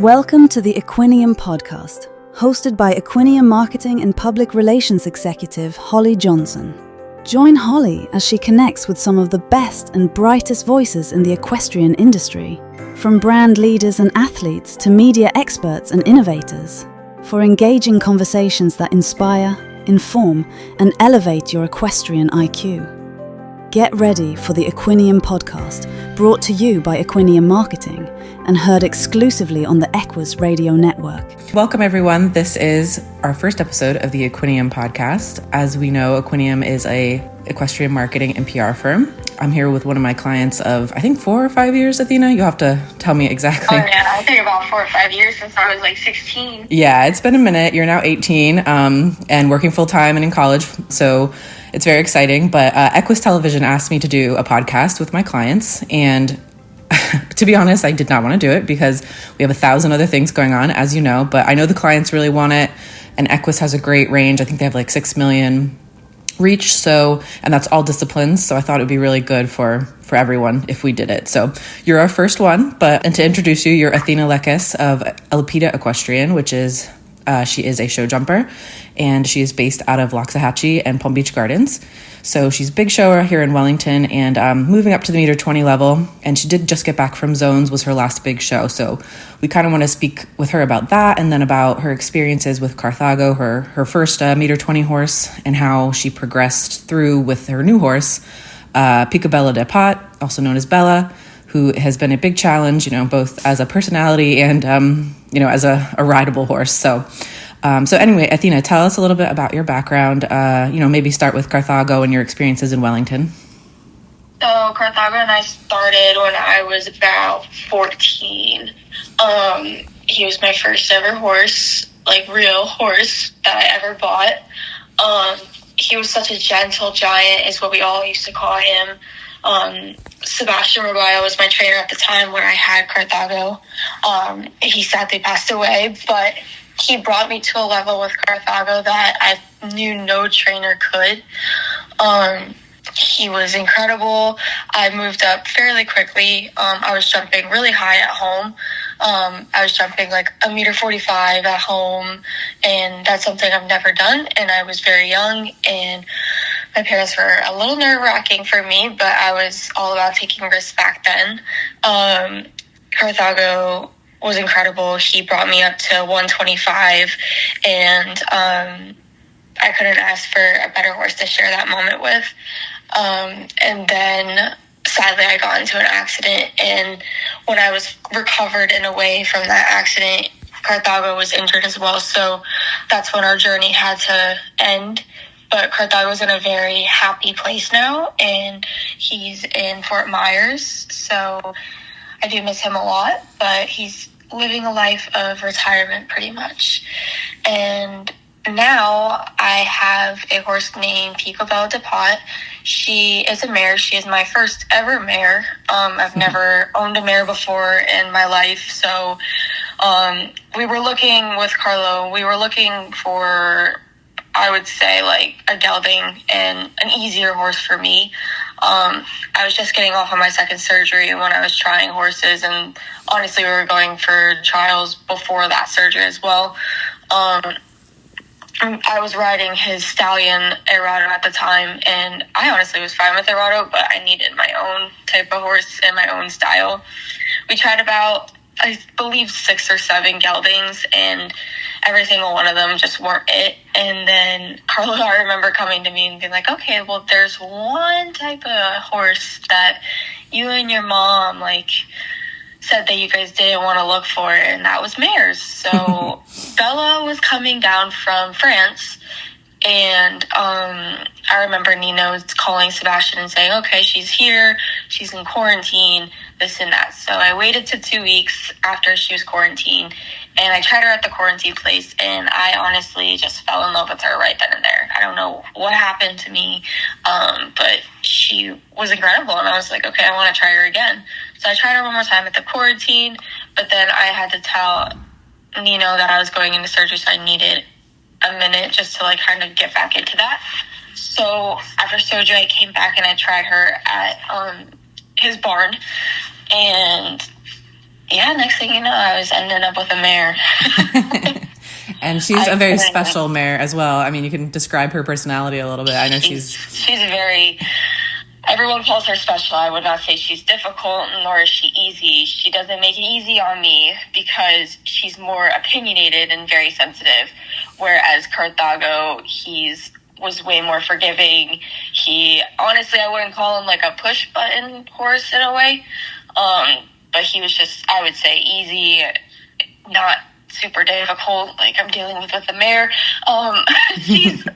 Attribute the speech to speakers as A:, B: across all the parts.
A: Welcome to the Equinium Podcast, hosted by Equinium Marketing and Public Relations Executive Holly Johnson. Join Holly as she connects with some of the best and brightest voices in the equestrian industry, from brand leaders and athletes to media experts and innovators, for engaging conversations that inspire, inform, and elevate your equestrian IQ. Get ready for the Equinium Podcast, brought to you by Equinium Marketing and heard exclusively on the Equus Radio Network.
B: Welcome, everyone. This is our first episode of the Equinium Podcast. As we know, Equinium is a equestrian marketing and PR firm. I'm here with one of my clients of, I think, 4 or 5 years, Athena. You'll have to tell me exactly.
C: Oh, yeah. I think about 4 or 5 years since I was like 16.
B: Yeah, it's been a minute. You're now 18 and working full-time and in college, so it's very exciting. But Equus Television asked me to do a podcast with my clients, and to be honest, I did not want to do it because we have 1,000 other things going on, as you know, but I know the clients really want it, and Equus has a great range. I think they have like 6 million reach, and that's all disciplines, so I thought it would be really good for everyone if we did it. So you're our first one, and to introduce you, you're Athena Lekkas of Elpida Equestrian, which is, she is a show jumper, and she is based out of Loxahatchee and Palm Beach Gardens. So she's a big shower here in Wellington and moving up to the meter 20 level. And she did just get back from Zones, was her last big show. So we kind of want to speak with her about that and then about her experiences with Carthago, her first meter 20 horse, and how she progressed through with her new horse, Picobello de Pot, also known as Bella, who has been a big challenge, both as a personality and, as a rideable horse. So anyway, Athena, tell us a little bit about your background, maybe start with Carthago and your experiences in Wellington.
C: So Carthago and I started when I was about 14. He was my first ever horse, like real horse that I ever bought. He was such a gentle giant is what we all used to call him. Sebastian Robayo was my trainer at the time when I had Carthago. He sadly passed away, but he brought me to a level with Carthago that I knew no trainer could. He was incredible. I moved up fairly quickly. I was jumping really high at home. I was jumping like 1.45 meters at home, and that's something I've never done. And I was very young, and my parents were a little nerve-wracking for me, but I was all about taking risks back then. Carthago was incredible. He brought me up to 125, and I couldn't ask for a better horse to share that moment with. And then sadly I got into an accident, and when I was recovered and away from that accident, Carthago was injured as well, so that's when our journey had to end. But Carthago's in a very happy place now, and he's in Fort Myers, so I do miss him a lot, but he's living a life of retirement pretty much. And now I have a horse named Picobello de Pot. She is a mare. She is my first ever mare. I've never owned a mare before in my life. So we were looking with Carlo, we were looking for, I would say, like a gelding and an easier horse for me. I was just getting off of my second surgery when I was trying horses, and honestly, we were going for trials before that surgery as well. I was riding his stallion, Errado, at the time, and I honestly was fine with Errado, but I needed my own type of horse and my own style. We tried about, I believe, 6 or 7 geldings, and every single one of them just weren't it. And then Carlo, I remember coming to me and being like, okay, well, there's one type of horse that you and your mom, said that you guys didn't want to look for, and that was mares. So Bella was coming down from France, and I remember Nino calling Sebastian and saying, okay, she's here, she's in quarantine, this and that. So I waited to 2 weeks after she was quarantined, and I tried her at the quarantine place, and I honestly just fell in love with her right then and there. I don't know what happened to me, but she was incredible, and I was like, okay, I want to try her again. So I tried her one more time at the quarantine, but then I had to tell Nino that I was going into surgery, so I needed a minute just to kind of get back into that. So after surgery, I came back and I tried her at his barn, and yeah, next thing you know, I was ending up with a mare.
B: And she's a very special mare as well. I mean, you can describe her personality a little bit. I know she's
C: very, everyone calls her special. I would not say she's difficult, nor is she easy. She doesn't make it easy on me because she's more opinionated and very sensitive. Whereas Carthago, was way more forgiving. Honestly, I wouldn't call him like a push button horse in a way. But he was just, I would say, easy, not super difficult, like I'm dealing with the mare. The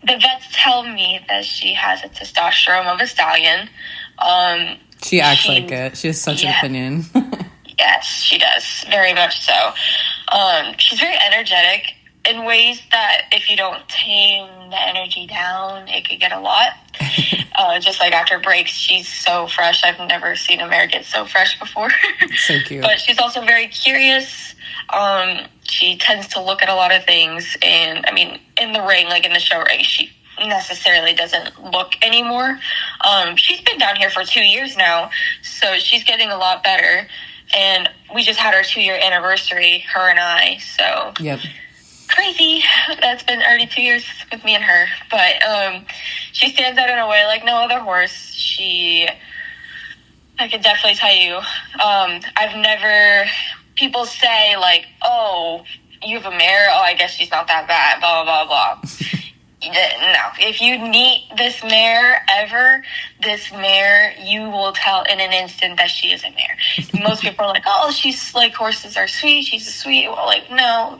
C: vets tell me that she has a testosterone of a stallion.
B: She acts like it. She has such an opinion.
C: Yes, she does. Very much so. She's very energetic in ways that if you don't tame the energy down, it could get a lot. Just like after breaks, she's so fresh. I've never seen a mare get so fresh before.
B: So cute.
C: But she's also very curious. She tends to look at a lot of things. And, I mean, in the ring, like in the show ring, she necessarily doesn't look anymore. She's been down here for 2 years now, so she's getting a lot better. And we just had our 2-year anniversary, her and I, so...
B: Yep.
C: Crazy. That's been already 2 years with me and her. But she stands out in a way like no other horse. I could definitely tell you, people say like, oh, you have a mare? Oh, I guess she's not that bad, blah, blah, blah, blah. No, if you meet this mare, you will tell in an instant that she is a mare. Most people are like, oh, she's like, horses are sweet, she's a sweet. Well, like, no.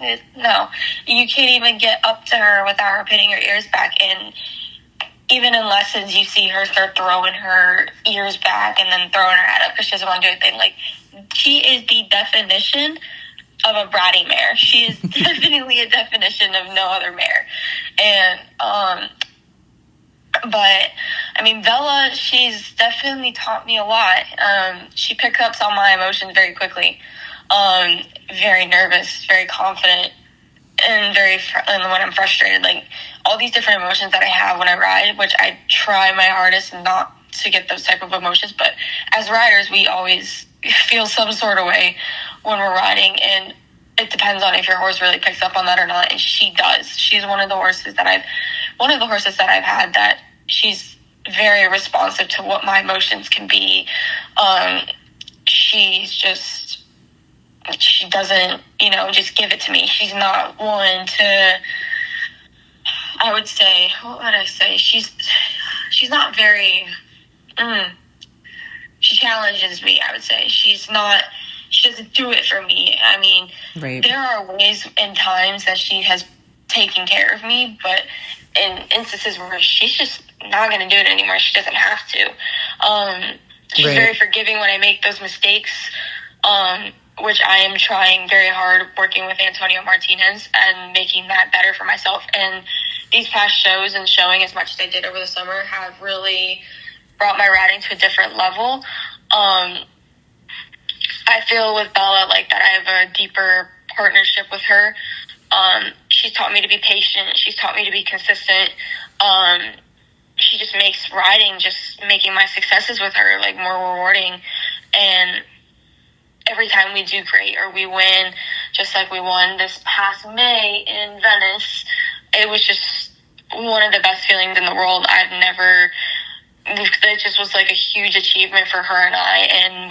C: You can't even get up to her without her pitting her ears back. And even in lessons, you see her start throwing her ears back and then throwing her head up because she doesn't want to do anything. Like, she is the definition of a bratty mare. She is definitely a definition of no other mare. And, but, I mean, Bella, she's definitely taught me a lot. She picks up on my emotions very quickly. Very nervous, very confident, and and when I'm frustrated, like, all these different emotions that I have when I ride, which I try my hardest not to get those type of emotions, but as riders, we always feel some sort of way when we're riding, and it depends on if your horse really picks up on that or not, and she does. She's one of the horses that I've had that she's very responsive to what my emotions can be. She doesn't, just give it to me. She's not one to, I would say, what would I say? She's not very, she challenges me, I would say. She doesn't do it for me. I mean, right. There are ways and times that she has taken care of me, but in instances where she's just not going to do it anymore, she doesn't have to. She's right. Very forgiving when I make those mistakes, which I am trying very hard working with Antonio Martinez and making that better for myself. And these past shows and showing as much as I did over the summer have really brought my riding to a different level. I feel with Bella like that I have a deeper partnership with her. She's taught me to be patient. She's taught me to be consistent. She just makes riding, just making my successes with her, like, more rewarding. And every time we do great or we win, just like we won this past May in Venice, it was just one of the best feelings in the world. It just was like a huge achievement for her and I, and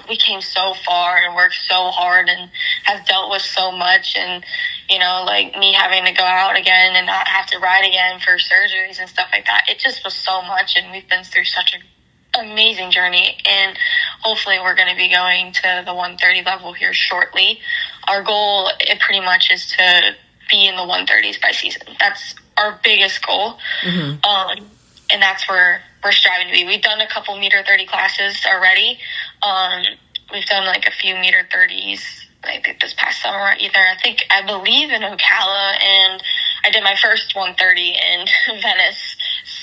C: we came so far and worked so hard and have dealt with so much, and like me having to go out again and not have to ride again for surgeries and stuff like that. It just was so much, and we've been through such an amazing journey, and hopefully we're going to be going to the 130 level here shortly. Our goal, it pretty much is to be in the 130s by season. That's our biggest goal. Mm-hmm. And that's where we're striving to be. We've done a couple meter 30 classes already. We've done like a few meter 30s, I think this past summer I believe in Ocala, and I did my first 130 in Venice.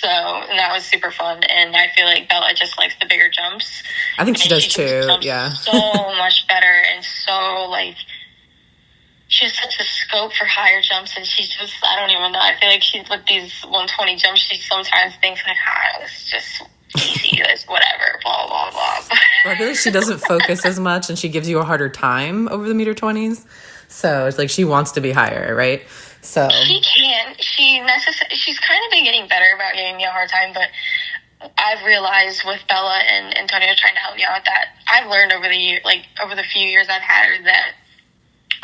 C: And that was super fun. And I feel like Bella just likes the bigger jumps.
B: I think she does too. Yeah.
C: So much better, and so like, she has such a scope for higher jumps, and she's just, I don't even know. I feel like she's with these 120 jumps, she sometimes thinks like, it's just easy. this, whatever, blah, blah, blah.
B: Well, I feel like she doesn't focus as much, and she gives you a harder time over the meter 20s. So it's like she wants to be higher, right? So
C: she can. She's kind of been getting better about giving me a hard time, but I've realized with Bella and Antonio trying to help me out with that, I've learned over the few years I've had her that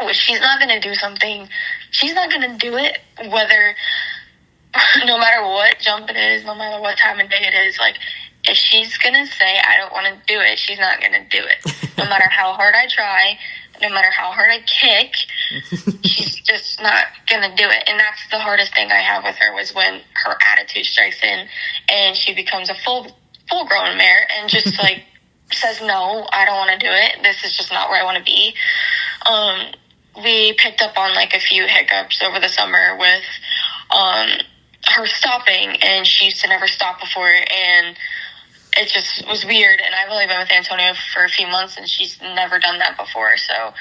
C: if she's not going to do something, she's not going to do it, whether, no matter what jump it is, no matter what time of day it is. Like, if she's going to say, I don't want to do it, she's not going to do it. No matter how hard I try, no matter how hard I kick, she's just not going to do it. And that's the hardest thing I have with her, was when her attitude strikes in and she becomes a full-grown mare and just, like, says, no, I don't want to do it. This is just not where I want to be. We picked up on, like, a few hiccups over the summer with her stopping, and she used to never stop before, and it just was weird. And I've only been with Antonio for a few months, and she's never done that before. So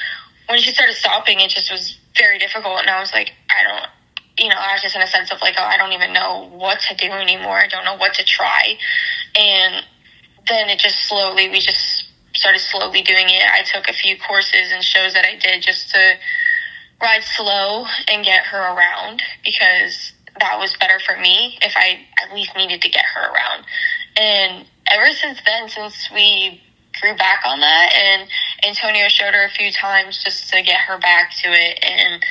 C: when she started stopping, it just was very difficult. And I was like, I was just in a sense of like, oh, I don't even know what to do anymore. I don't know what to try. And then we just started slowly doing it. I took a few courses and shows that I did just to ride slow and get her around, because that was better for me if I at least needed to get her around. And ever since then, since we grew back on that, and Antonio showed her a few times just to get her back to it, and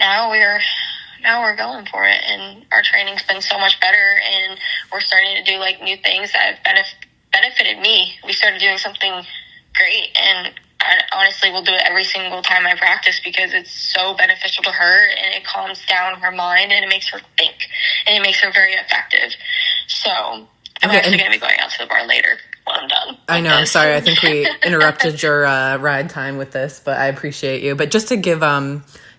C: now we're going for it, and our training's been so much better, and we're starting to do like new things that have benefited me. We started doing something great, and I honestly will do it every single time I practice, because it's so beneficial to her, and it calms down her mind, and it makes her think, and it makes her very effective. So I'm actually going to be going out to the bar later when I'm done.
B: I know. I'm sorry. I think we interrupted your ride time with this, but I appreciate you. But just to give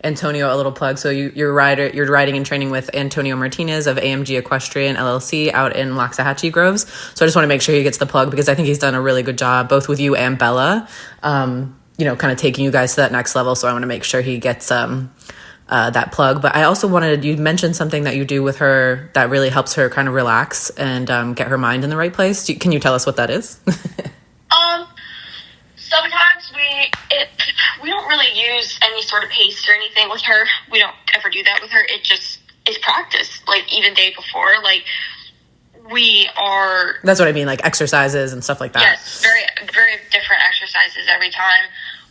B: Antonio a little plug. So you're riding and training with Antonio Martinez of AMG Equestrian LLC out in Loxahatchee Groves. So I just want to make sure he gets the plug, because I think he's done a really good job, both with you and Bella, kind of taking you guys to that next level. So I want to make sure he gets that plug. But I also you mentioned something that you do with her that really helps her kind of relax and get her mind in the right place. Can you tell us what that is?
C: Sometimes we don't really use any sort of pace or anything with her. We don't ever do that with her. It just is practice. Like, even day before, like,
B: that's what I mean, like exercises and stuff like that.
C: Yes, very, very different exercises every time.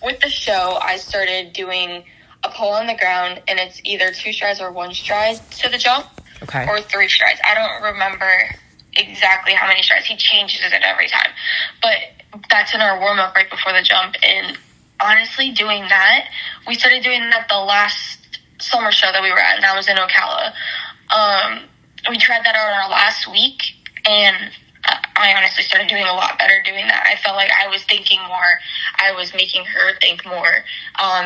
C: With the show, I started doing a pull on the ground, and it's either 2 strides or 1 stride to the jump,
B: okay,
C: or 3 strides. I don't remember exactly how many strides. He changes it every time, but that's in our warm-up right before the jump. And honestly, doing that, we started doing that the last summer show that we were at, and that was in Ocala. We tried that out in our last week, and I honestly started doing a lot better doing that. I felt like I was thinking more. I was making her think more,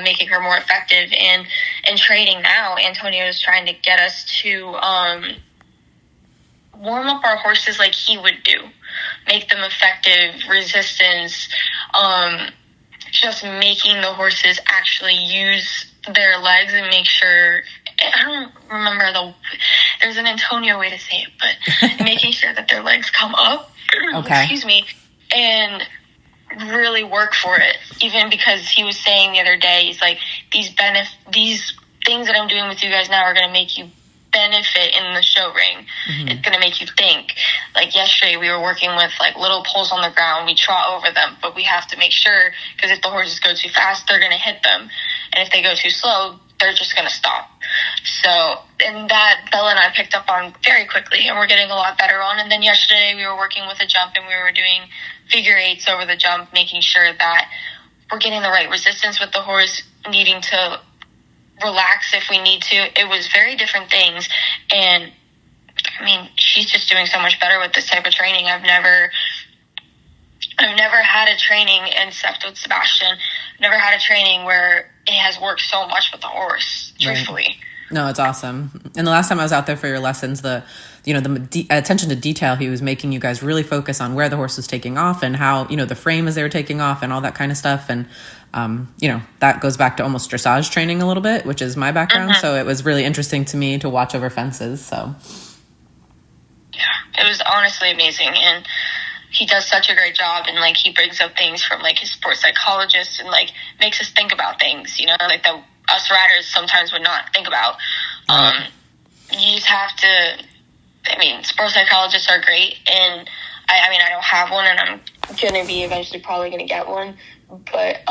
C: making her more effective. And in training now, Antonio is trying to get us to warm up our horses like he would do, make them effective, resistance, just making the horses actually use their legs and make sure, I don't remember there's an Antonio way to say it, but making sure that their legs come up,
B: okay,
C: excuse me, and really work for it. Even because he was saying the other day, he's like, these things that I'm doing with you guys now are going to make you benefit in the show ring. Mm-hmm. It's going to make you think. Like yesterday, we were working with like little poles on the ground. We trot over them, but we have to make sure, because if the horses go too fast, they're going to hit them. And if they go too slow, they're just going to stop. So, and that Bella and I picked up on very quickly, and we're getting a lot better on. And then yesterday we were working with a jump, and we were doing figure eights over the jump, making sure that we're getting the right resistance with the horse, needing to relax if we need to. It was very different things. And I mean, she's just doing so much better with this type of training. I've never had a training, except with Sebastian, never had a training where it has worked so much with the horse, truthfully.
B: Right. No, it's awesome. And the last time I was out there for your lessons, the attention to detail, he was making you guys really focus on where the horse was taking off and how, the frame as they were taking off and all that kind of stuff. And, that goes back to almost dressage training a little bit, which is my background. Mm-hmm. So it was really interesting to me to watch over fences. So
C: yeah, it was honestly amazing. And he does such a great job, and like he brings up things from like his sports psychologist and like makes us think about things, you know, like that us riders sometimes would not think about. You just have to, I mean, sports psychologists are great, and I mean, I don't have one, and I'm going to be eventually probably going to get one, but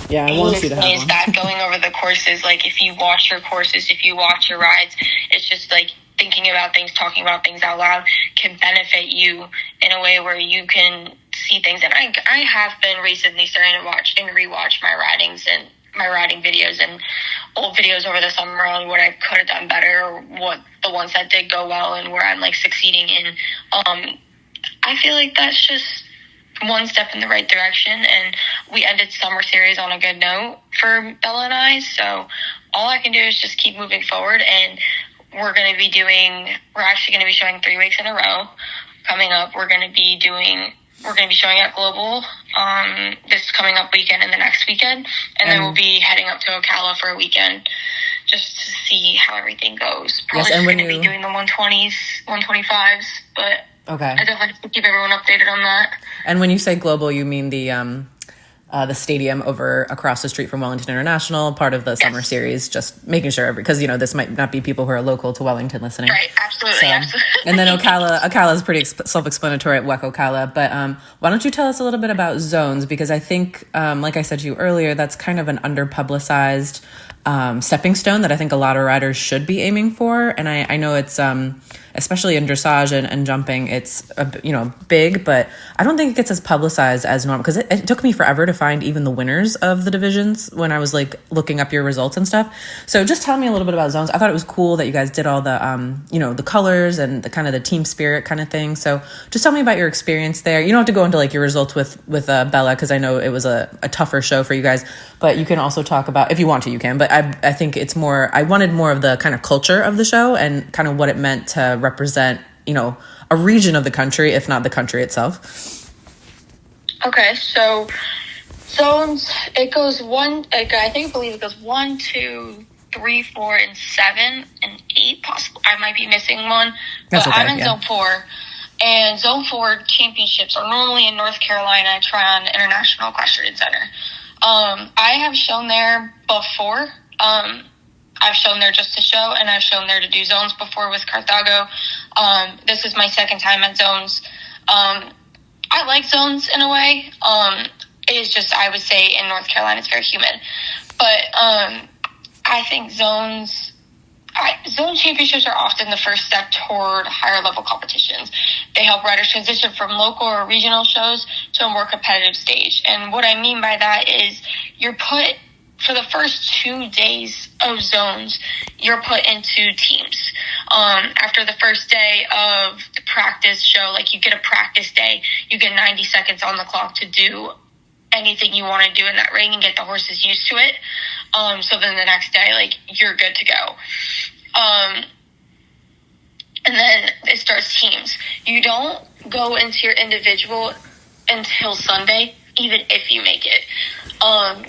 B: yeah, I want you to have one.
C: That going over the courses, like if you watch your courses, if you watch your rides, it's just like thinking about things, talking about things out loud can benefit you in a way where you can see things. And I have been recently starting to watch and rewatch my ridings and my riding videos and old videos over the summer on what I could have done better, or what the ones that did go well and where I'm like succeeding in. I feel like that's just one step in the right direction, and we ended summer series on a good note for Bella and I, so all I can do is just keep moving forward. And we're actually going to be showing 3 weeks in a row coming up. We're going to be showing at Global this coming up weekend and the next weekend, and then we'll be heading up to Ocala for a weekend just to see how everything goes. Probably just going to be doing the 120s, 125s, but
B: okay.
C: I definitely have to keep everyone updated on that.
B: And when you say Global, you mean the stadium over across the street from Wellington International, part of the summer series, just making sure, because, you know, this might not be people who are local to Wellington listening.
C: Right, absolutely, absolutely.
B: And then Ocala is pretty self-explanatory at WEC Ocala, but why don't you tell us a little bit about zones? Because I think, like I said to you earlier, that's kind of an under-publicized stepping stone that I think a lot of riders should be aiming for. And I know it's, especially in dressage and jumping, it's, big, but I don't think it gets as publicized as normal, because it took me forever to find even the winners of the divisions when I was like looking up your results and stuff. So just tell me a little bit about zones. I thought it was cool that you guys did all the, the colors and the kind of the team spirit kind of thing. So just tell me about your experience there. You don't have to go into like your results with Bella, because I know it was a tougher show for you guys, but you can also talk about, if you want to, you can, but I think it's more, I wanted more of the kind of culture of the show and kind of what it meant to represent, a region of the country, if not the country itself.
C: Okay, so zones, it goes I believe it goes 1, 2, 3, 4, and 7, and 8 possible. I might be missing one, but okay, I'm in Zone 4. And Zone 4 championships are normally in North Carolina, Tryon International Equestrian Center. I have shown there before. I've shown there just to show, and I've shown there to do zones before with Carthago. This is my second time at zones. I like zones in a way. It is just, I would say in North Carolina, it's very humid. But I think zone championships are often the first step toward higher level competitions. They help riders transition from local or regional shows to a more competitive stage. And what I mean by that is you're put, for the first 2 days of zones, you're put into teams. After the first day of the practice show, like you get a practice day, you get 90 seconds on the clock to do anything you want to do in that ring and get the horses used to it. So then the next day, like, you're good to go. And then it starts teams. You don't go into your individual until Sunday, even if you make it.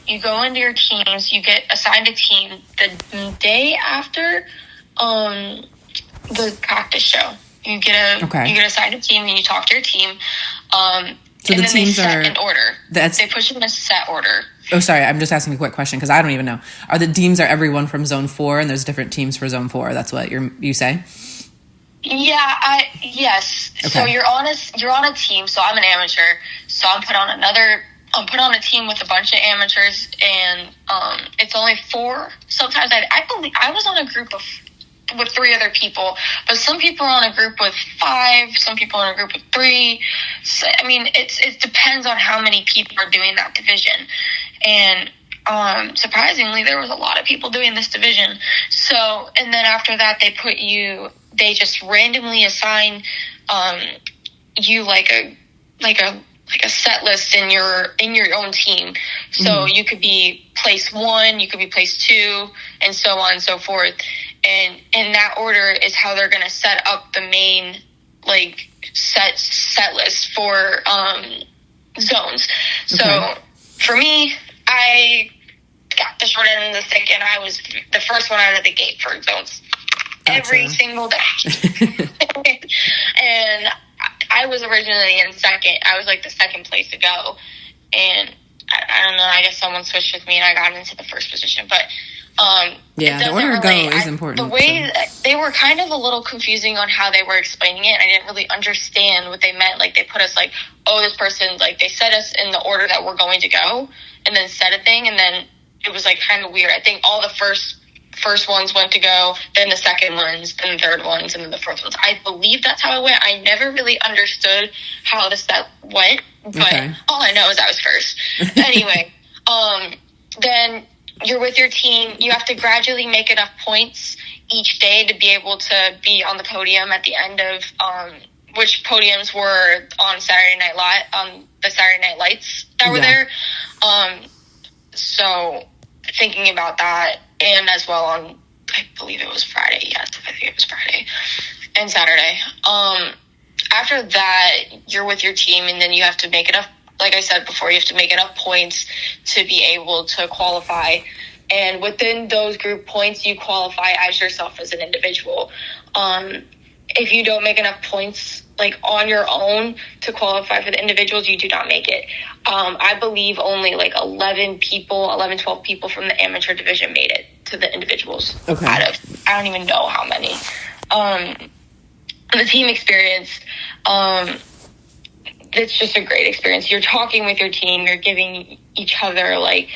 C: You go into your teams, you get assigned a team the day after the practice show. You get assigned a team, and you talk to your team.
B: So the teams are
C: in order. They push in a set order.
B: Oh, sorry. I'm just asking a quick question because I don't even know. Are the teams everyone from Zone 4, and there's different teams for Zone 4? That's what you say?
C: Yeah. Yes. Okay. So you're on a team. So I'm an amateur. So I'm put on a team with a bunch of amateurs, and it's only 4. Sometimes I believe I was on a group with 3 other people, but some people are on a group with 5, some people are on a group with 3. So, I mean, it depends on how many people are doing that division. And surprisingly, there was a lot of people doing this division. So, and then after that, they just randomly assign you like a set list in your own team. So you could be place 1, you could be place 2, and so on and so forth. And in that order is how they're going to set up the main set list for zones. Okay. So for me, I got the short end of the stick, and I was the first one out of the gate for zones every single day. And I I was originally in second. I was like the second place to go. And I don't know, I guess someone switched with me and I got into the first position. But
B: the order of go is important.
C: The way they were kind of a little confusing on how they were explaining it. I didn't really understand what they meant. Like, they put us like, oh, this person, like, they set us in the order that we're going to go and then said a thing. And then it was like kind of weird. I think all the first ones went to go, then the second ones, then the third ones, and then the fourth ones. I believe that's how it went. I never really understood how the step went, but all I know is I was first. Anyway, then you're with your team. You have to gradually make enough points each day to be able to be on the podium at the end of which podiums were on the Saturday Night Lights that were there. So thinking about that, and as well on, I believe it was Friday. Yes, I think it was Friday and Saturday. After that, you're with your team, and then you have to make enough, like I said before, you have to make enough points to be able to qualify. And within those group points, you qualify as yourself as an individual. If you don't make enough points, like on your own to qualify for the individuals, you do not make it. I believe only like 11, 12 people from the amateur division made it to the individuals.
B: Okay.
C: Out of, I don't even know how many. The team experience, it's just a great experience. You're talking with your team, you're giving each other like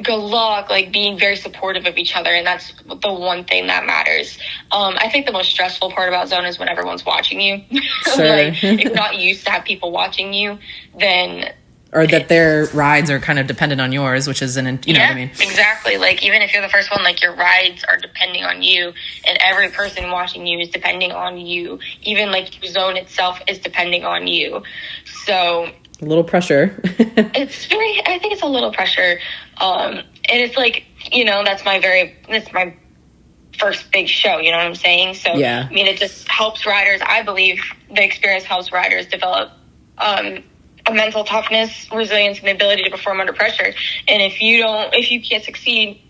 C: good luck, like being very supportive of each other, and that's the one thing that matters. I think the most stressful part about Zone is when everyone's watching you.
B: Sure.
C: Like, if you're not used to have people watching you, then
B: or that their rides are kind of dependent on yours, which is know what I mean?
C: Exactly. Like, even if you're the first one, like, your rides are depending on you, and every person watching you is depending on you. Even, like, your zone itself is depending on you. So
B: a little pressure.
C: I think it's a little pressure. And it's like, that's my first big show, you know what I'm saying? So,
B: yeah.
C: I mean, it just helps riders. I believe the experience helps riders develop a mental toughness, resilience, and the ability to perform under pressure. And if you can't succeed,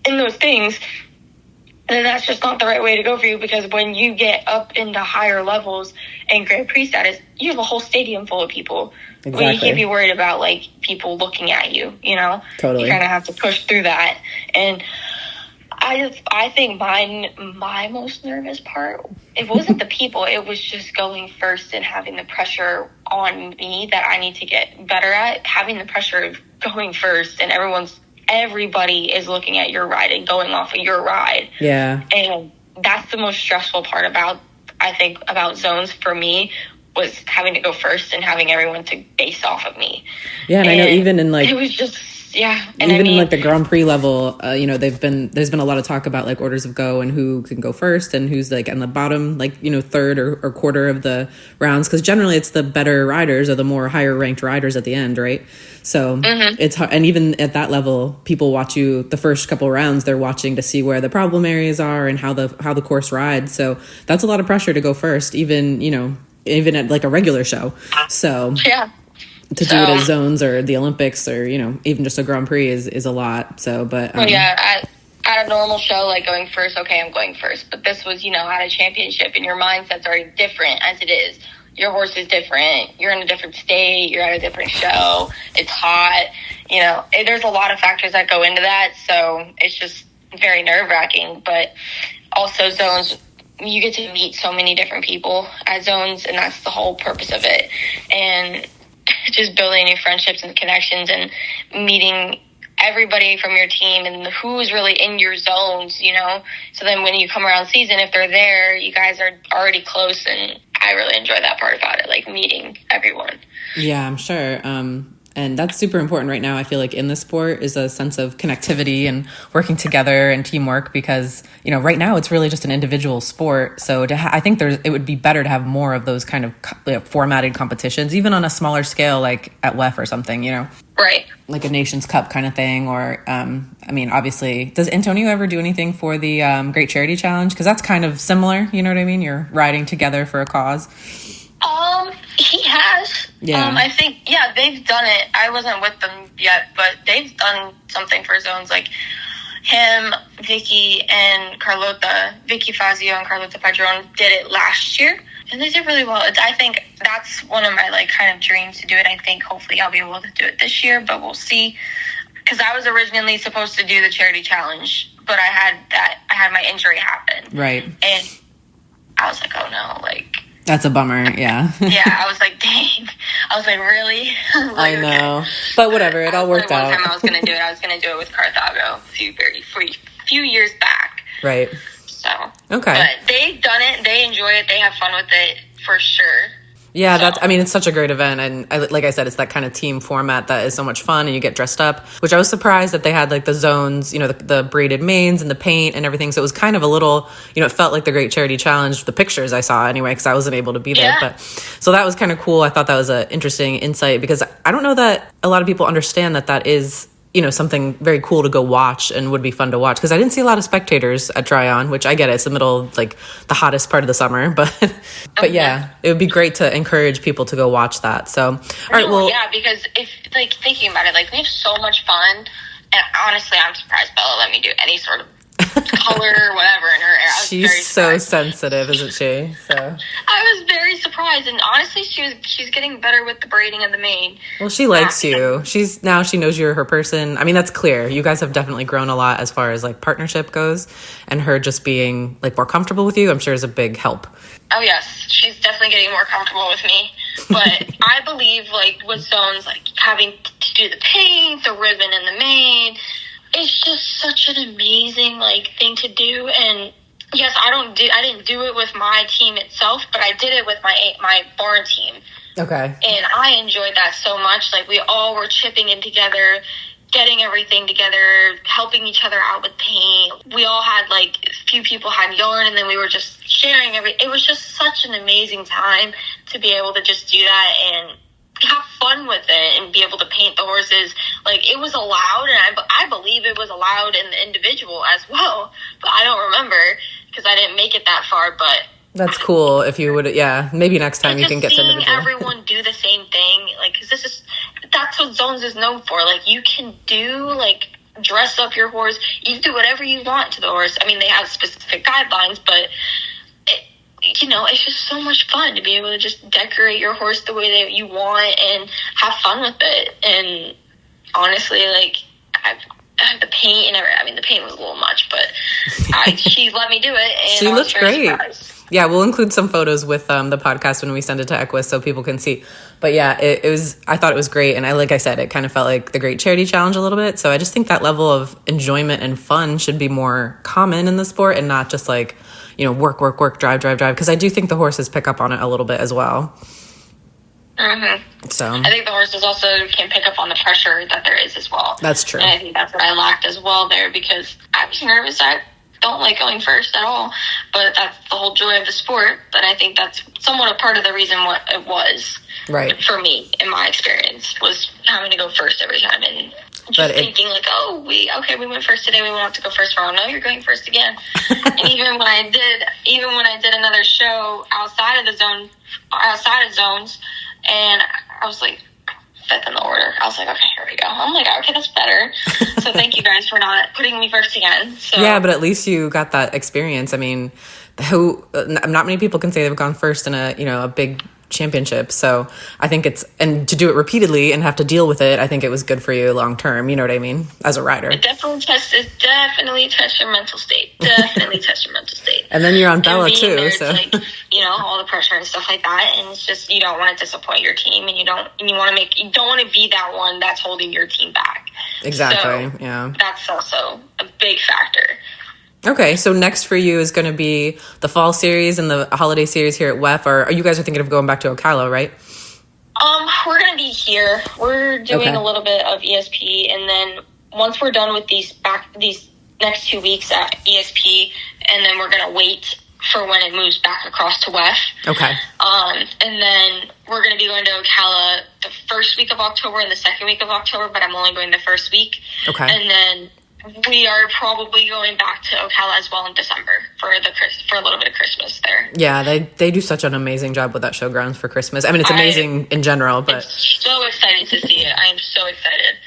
C: in those things, then that's just not the right way to go for you, because when you get up into higher levels and Grand Prix status, you have a whole stadium full of people.
B: Exactly.
C: Well, you can't be worried about, like, people looking at you,
B: Totally.
C: You kind of have to push through that. And I think my most nervous part, it wasn't the people, it was just going first and having the pressure on me that I need to get better at, having the pressure of going first, and everybody is looking at your ride and going off of your ride.
B: Yeah.
C: And that's the most stressful part about zones for me, was having to go first and having everyone to base off of me.
B: Yeah, and I know even in like,
C: it was just, yeah.
B: And even in like the Grand Prix level, there's been a lot of talk about like orders of go and who can go first and who's like on the bottom, like, third or quarter of the rounds. Cause generally it's the better riders or the more higher ranked riders at the end. Right. So it's hard. And even at that level, people watch you the first couple rounds, they're watching to see where the problem areas are and how the course rides. So that's a lot of pressure to go first, even at like a regular show. So
C: yeah.
B: To do it as zones or the Olympics or, even just a Grand Prix is a lot. So, but...
C: at a normal show, like going first, okay, I'm going first. But this was, at a championship, and your mindset's already different as it is. Your horse is different. You're in a different state. You're at a different show. It's hot. There's a lot of factors that go into that. So it's just very nerve-wracking. But also zones, you get to meet so many different people at zones, and that's the whole purpose of it. And just building new friendships and connections and meeting everybody from your team and who's really in your zones, So then when you come around season, if they're there, you guys are already close, and I really enjoy that part about it, like meeting everyone.
B: Yeah, I'm sure. And that's super important right now. I feel like in the sport is a sense of connectivity and working together and teamwork, because, right now it's really just an individual sport. So I think it would be better to have more of those kind of formatted competitions, even on a smaller scale, like at WEF or something,
C: Right.
B: Like a Nations Cup kind of thing. Or, obviously, does Antonio ever do anything for the Great Charity Challenge? Because that's kind of similar, you know what I mean? You're riding together for a cause.
C: He has.
B: Yeah.
C: I think, they've done it. I wasn't with them yet, but they've done something for zones. Like him, Vicky, and Carlota, Vicky Fazio and Carlota Padron did it last year And they did really well. I think that's one of my like kind of dreams to do it. I think hopefully I'll be able to do it this year, but we'll see. Because I was originally supposed to do the charity challenge, but I had my injury happen.
B: Right.
C: And I was like, oh no, like.
B: That's a bummer, yeah.
C: Yeah, I was like, dang. I was like, really?
B: I know. But whatever, it all worked out.
C: One time I was going to do it. I was going to do it with Carthago a few years back.
B: Right.
C: So.
B: Okay.
C: But they've done it. They enjoy it. They have fun with it for sure.
B: Yeah, it's such a great event. And like I said, it's that kind of team format that is so much fun and you get dressed up, which I was surprised that they had like the zones, the braided manes and the paint and everything. So it was kind of a little, it felt like the Great Charity Challenge, the pictures I saw anyway, because I wasn't able to be there.
C: Yeah.
B: But so that was kind of cool. I thought that was an interesting insight because I don't know that a lot of people understand that is, something very cool to go watch and would be fun to watch. Because I didn't see a lot of spectators at Tryon, which I get it. It's the middle of like the hottest part of the summer. But yeah, it would be great to encourage people to go watch that. So, all right, well.
C: Yeah, because if like thinking about it, like we have so much fun. And honestly, I'm surprised Bella let me do any sort of color or whatever in her hair.
B: She's so sensitive, isn't she? So
C: I was very surprised, and honestly, she's getting better with the braiding of the mane.
B: Well, she likes you. She knows you're her person. I mean, that's clear. You guys have definitely grown a lot as far as like partnership goes, and her just being like more comfortable with you, I'm sure is a big help.
C: Oh yes, she's definitely getting more comfortable with me. But I believe like with zones, like having to do the paint, the ribbon, and the mane. It's just such an amazing like thing to do, and yes, I didn't do it with my team itself, but I did it with my barn team.
B: Okay.
C: And I enjoyed that so much. Like we all were chipping in together, getting everything together, helping each other out with paint. We all had like a few people had yarn, and then we were just sharing it was just such an amazing time to be able to just do that and have fun with it and be able to paint the horses. Like it was allowed, and I believe it was allowed in the individual as well, but I don't remember because I didn't make it that far. But
B: that's cool. If you would, yeah, maybe next time you can get to individual.
C: Everyone do the same thing, like because that's what zones is known for. Like you can do like dress up your horse, you do whatever you want to the horse. I mean, they have specific guidelines, but it's just so much fun to be able to just decorate your horse the way that you want and have fun with it. And honestly, like the paint and everything. I mean, the paint was a little much, but she let me do it. And
B: she looked great.
C: Surprised.
B: Yeah, we'll include some photos with the podcast when we send it to Equus so people can see. But yeah, I thought it was great. And like I said, it kind of felt like the Great Charity Challenge a little bit. So I just think that level of enjoyment and fun should be more common in the sport and not just like, work, drive. Because I do think the horses pick up on it a little bit as well.
C: Mm-hmm.
B: So
C: I think the horses also can pick up on the pressure that there is as well.
B: That's true.
C: And I think that's what I lacked as well there because I was nervous. I don't like going first at all, but that's the whole joy of the sport. But I think that's somewhat a part of the reason what it was
B: right
C: for me in my experience was having to go first every time and just thinking like, we went first today, we won't have to go first tomorrow. No, you're going first again. And even when I did another show outside of zones, and I was like fifth in the order. I was like, okay, here we go. I'm like, okay, that's better. So thank you guys for not putting me first again. So.
B: Yeah, but at least you got that experience. I mean, not many people can say they've gone first in a big championship. So I think and to do it repeatedly and have to deal with it, I think it was good for you long term. You know what I mean? As a rider.
C: It definitely tests your mental state. Definitely tests your mental state.
B: And then you're on Bella too.
C: There,
B: so
C: like, all the pressure and stuff like that. And it's just, you don't want to disappoint your team and you don't want to be that one that's holding your team back.
B: Exactly.
C: So
B: yeah.
C: That's also a big factor.
B: Okay, so next for you is going to be the fall series and the holiday series here at WEF. Or are you guys thinking of going back to Ocala, right?
C: We're going to be here. We're doing a little bit of ESP, and then once we're done with these next 2 weeks at ESP, and then we're going to wait for when it moves back across to WEF.
B: Okay.
C: And then we're going to be going to Ocala the first week of October and the second week of October, but I'm only going the first week.
B: Okay.
C: And then we are probably going back to Ocala as well in December for a little bit of Christmas there.
B: Yeah, they do such an amazing job with that showgrounds for Christmas. I mean, it's amazing in general, but
C: I'm so excited to see it. I am so excited.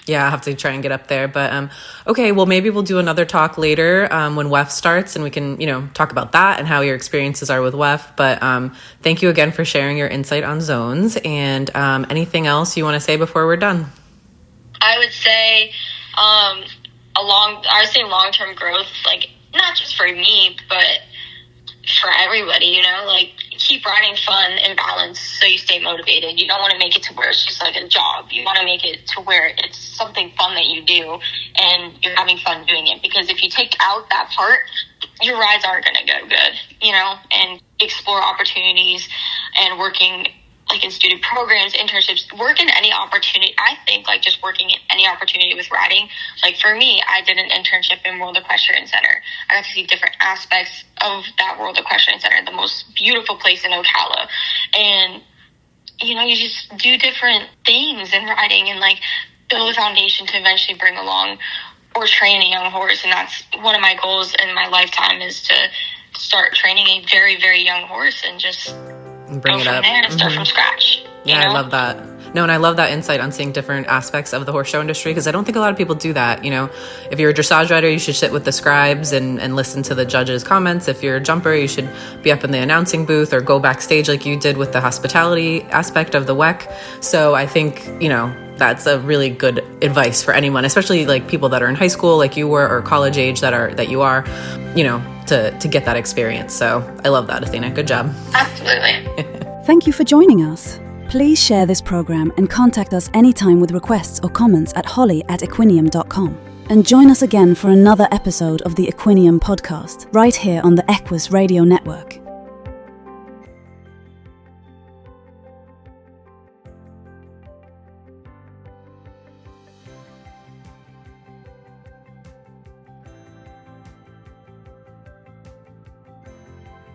B: Yeah, I'll have to try and get up there. But okay, well, maybe we'll do another talk later when WEF starts, and we can, talk about that and how your experiences are with WEF. But thank you again for sharing your insight on zones. And anything else you want to say before we're done?
C: I would say long-term growth, like not just for me, but for everybody, like keep riding fun and balance so you stay motivated. You don't want to make it to where it's just like a job. You want to make it to where it's something fun that you do and you're having fun doing it. Because if you take out that part, your rides aren't going to go good, and explore opportunities and working like in student programs, internships, work in any opportunity. I think like just working in any opportunity with riding. Like for me, I did an internship in World Equestrian Center. I got to see different aspects of that World Equestrian Center, the most beautiful place in Ocala. And, you just do different things in riding and like build a foundation to eventually bring along or train a young horse. And that's one of my goals in my lifetime, is to start training a very, very young horse and just
B: bring it up
C: and start from scratch.
B: Yeah, I love that. No, and I love that insight on seeing different aspects of the horse show industry, because I don't think a lot of people do that. If you're a dressage rider, you should sit with the scribes and listen to the judges' comments. If you're a jumper, you should be up in the announcing booth or go backstage like you did with the hospitality aspect of the WEC. So I think, that's a really good advice for anyone, especially like people that are in high school like you were, or college age that you are, to get that experience. So I love that, Athena. Good job.
C: Absolutely.
A: Thank you for joining us. Please share this program and contact us anytime with requests or comments at holly@equinium.com. And join us again for another episode of the Equinium Podcast, right here on the Equus Radio Network.